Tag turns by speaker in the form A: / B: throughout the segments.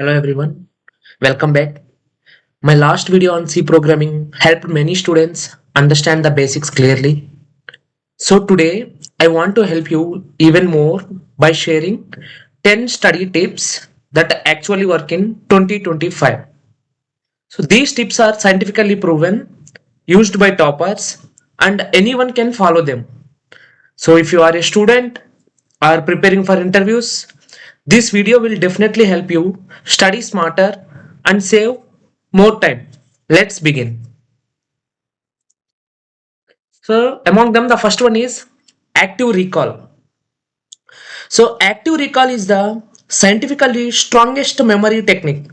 A: Hello everyone, welcome back. My last video on C programming helped many students understand the basics clearly. So today I want to help you even more by sharing 10 study tips that actually work in 2025. So these tips are scientifically proven, used by toppers, and anyone can follow them. So if you are a student or preparing for interviews, this video will definitely help you study smarter and save more time. Let's begin. So among them, the first one is active recall. So active recall is the scientifically strongest memory technique.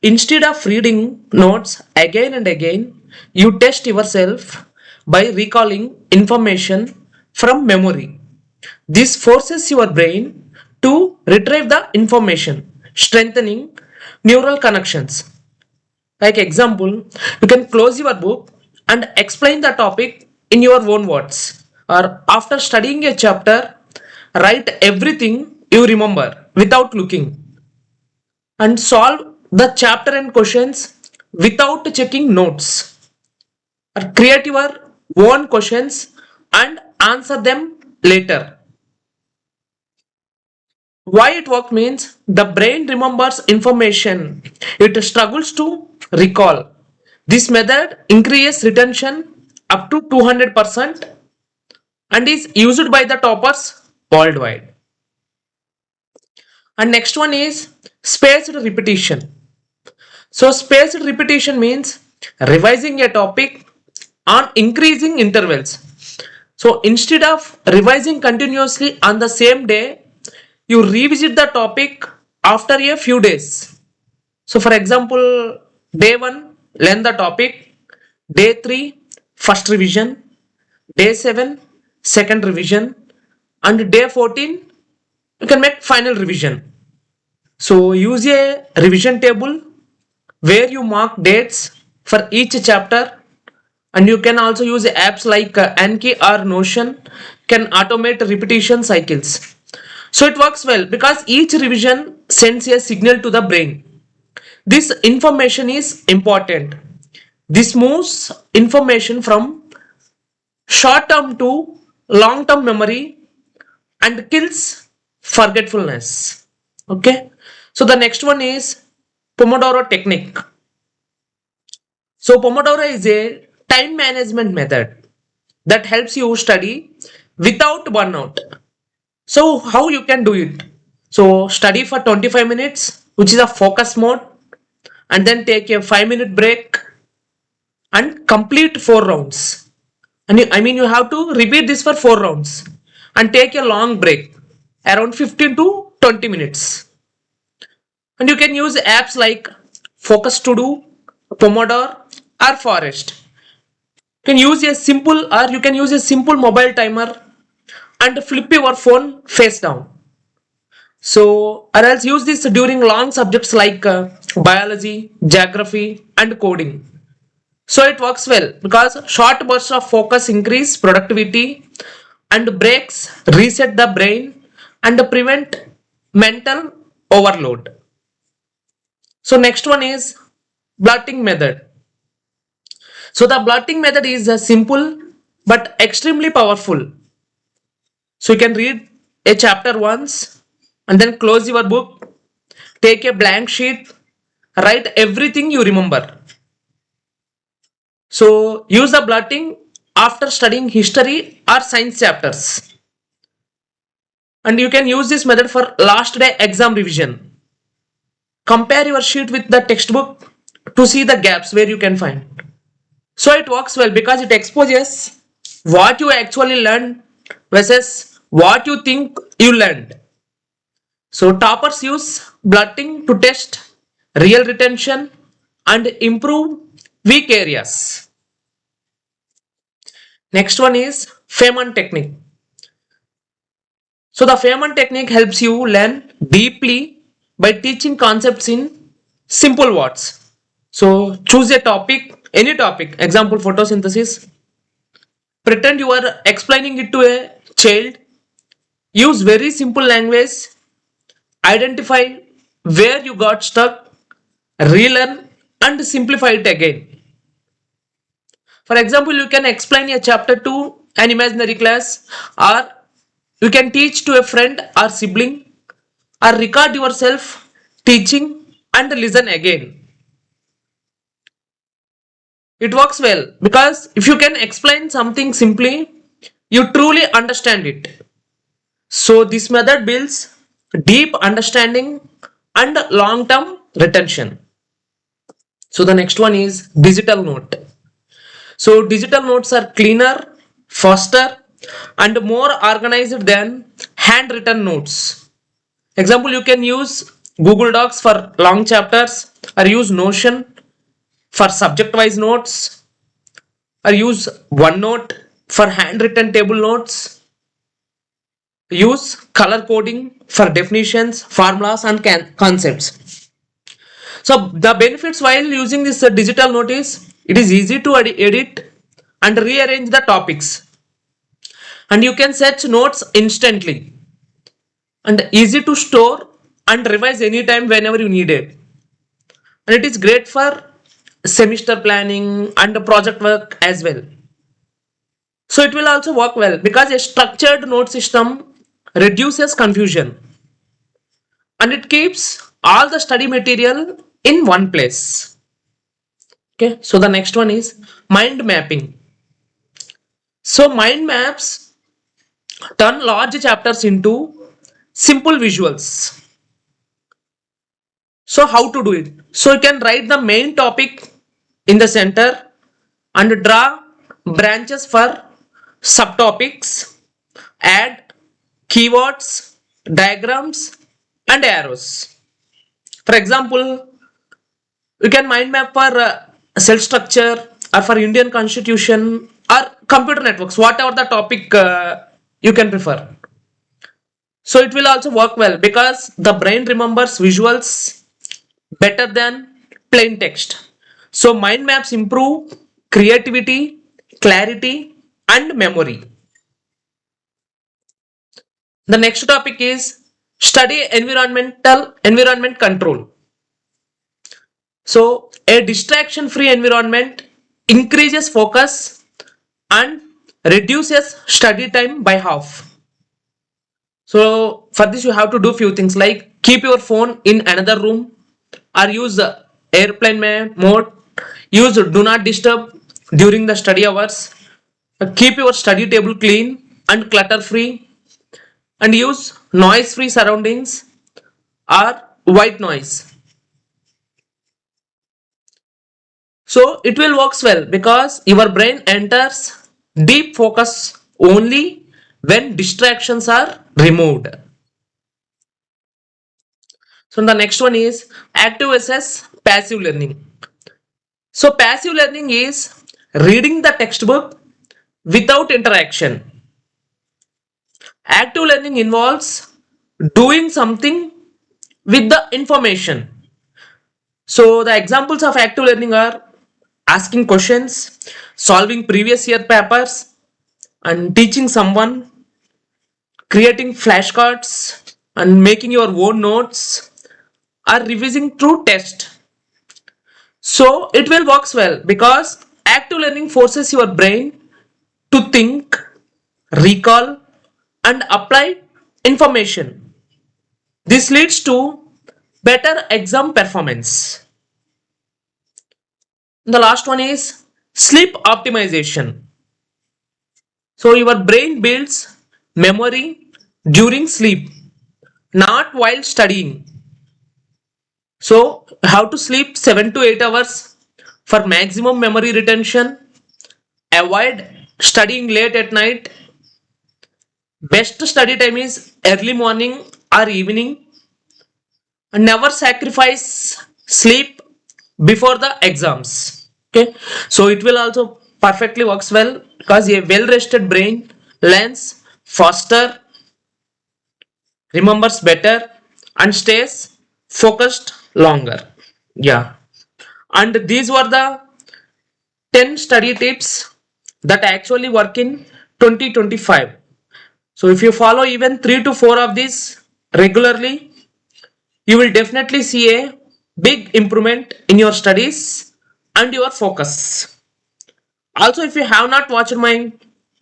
A: Instead of reading notes again and again, you test yourself by recalling information from memory. This forces your brain to retrieve the information, strengthening neural connections. Like example, you can close your book and explain the topic in your own words. Or after studying a chapter, write everything you remember without looking and solve the chapter and questions without checking notes. Or create your own questions and answer them later. Why it works means the brain remembers information it struggles to recall. This method increases retention up to 200% and is used by the toppers worldwide. And next one is spaced repetition. So spaced repetition means revising a topic on increasing intervals. So instead of revising continuously on the same day, you revisit the topic after a few days. So for example, day 1, learn the topic. Day 3, first revision. Day 7, second revision. And day 14, you can make final revision. So use a revision table where you mark dates for each chapter, and you can also use apps like Anki or Notion can automate repetition cycles. So it works well because each revision sends a signal to the brain. This information is important. This moves information from short term to long term memory and kills forgetfulness. Okay. So the next one is Pomodoro technique. So Pomodoro is a time management method that helps you study without burnout. So how you can do it? So study for 25 minutes, which is a focus mode, and then take a 5-minute break and complete 4 rounds. And you have to repeat this for 4 rounds and take a long break around 15 to 20 minutes. And you can use apps like Focus To Do, Pomodoro, or Forest. You can use a simple mobile timer and flip your phone face down. So, or else use this during long subjects like biology, geography, and coding. So it works well because short bursts of focus increase productivity and breaks reset the brain and prevent mental overload. So next one is blotting method. So the blotting method is simple but extremely powerful. So you can read a chapter once and then close your book, take a blank sheet, write everything you remember. So use the blotting after studying history or science chapters. And you can use this method for last day exam revision. Compare your sheet with the textbook to see the gaps where you can find. So it works well because it exposes what you actually learned versus what you think you learned. So toppers use blotting to test real retention and improve weak areas. Next one is Feynman technique. So the Feynman technique helps you learn deeply by teaching concepts in simple words. So choose a topic, any topic, example photosynthesis. Pretend you are explaining it to a child. Use very simple language. Identify where you got stuck, relearn and simplify it again. For example, you can explain a chapter to an imaginary class, or you can teach to a friend or sibling, or record yourself teaching and listen again. It works well because if you can explain something simply, you truly understand it. So, this method builds deep understanding and long term retention. So, the next one is digital note. So, digital notes are cleaner, faster, and more organized than handwritten notes. Example, you can use Google Docs for long chapters, or use Notion for subject wise notes, or use OneNote for handwritten table notes, use color coding for definitions, formulas, and concepts. So, the benefits while using this digital note is it is easy to edit and rearrange the topics, and you can search notes instantly, and easy to store and revise anytime whenever you need it. And it is great for semester planning and project work as well. So it will also work well because a structured note system reduces confusion, and it keeps all the study material in one place. Okay, so the next one is mind mapping. So mind maps turn large chapters into simple visuals. So how to do it? So you can write the main topic in the center and draw branches for subtopics, add keywords, diagrams and arrows. For example, you can mind map for cell structure, or for Indian constitution, or computer networks, whatever the topic you can prefer. So it will also work well because the brain remembers visuals better than plain text. So mind maps improve creativity, clarity, and memory. The next topic is study environment control. So a distraction free environment increases focus and reduces study time by half. So for this you have to do few things like keep your phone in another room, or use airplane mode, use do not disturb during the study hours, keep your study table clean and clutter free, and use noise free surroundings or white noise. So it will works well because your brain enters deep focus only when distractions are removed. So the next one is active versus passive learning. So passive learning is reading the textbook without interaction. Active learning involves doing something with the information. So the examples of active learning are asking questions, solving previous year papers, and teaching someone, creating flashcards, and making your own notes, or revising through test. So it will works well because active learning forces your brain to think, recall, and apply information. This leads to better exam performance. The last one is sleep optimization. So your brain builds memory during sleep, not while studying. So how to sleep 7 to 8 hours for maximum memory retention. Avoid studying late at night. Best study time is early morning or evening. And never sacrifice sleep before the exams. Okay, so it will also perfectly works well because a well rested brain learns faster, remembers better, and stays focused longer. Yeah, and these were the 10 study tips that actually work in 2025. So if you follow even 3 to 4 of these regularly, you will definitely see a big improvement in your studies and your focus. Also, if you have not watched my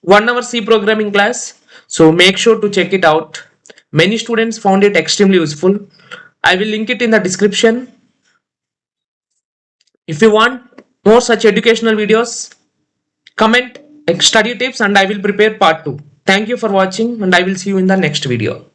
A: 1 hour C programming class, so make sure to check it out. Many students found it extremely useful. I will link it in the description. If you want more such educational videos, comment study tips and I will prepare part 2. Thank you for watching and I will see you in the next video.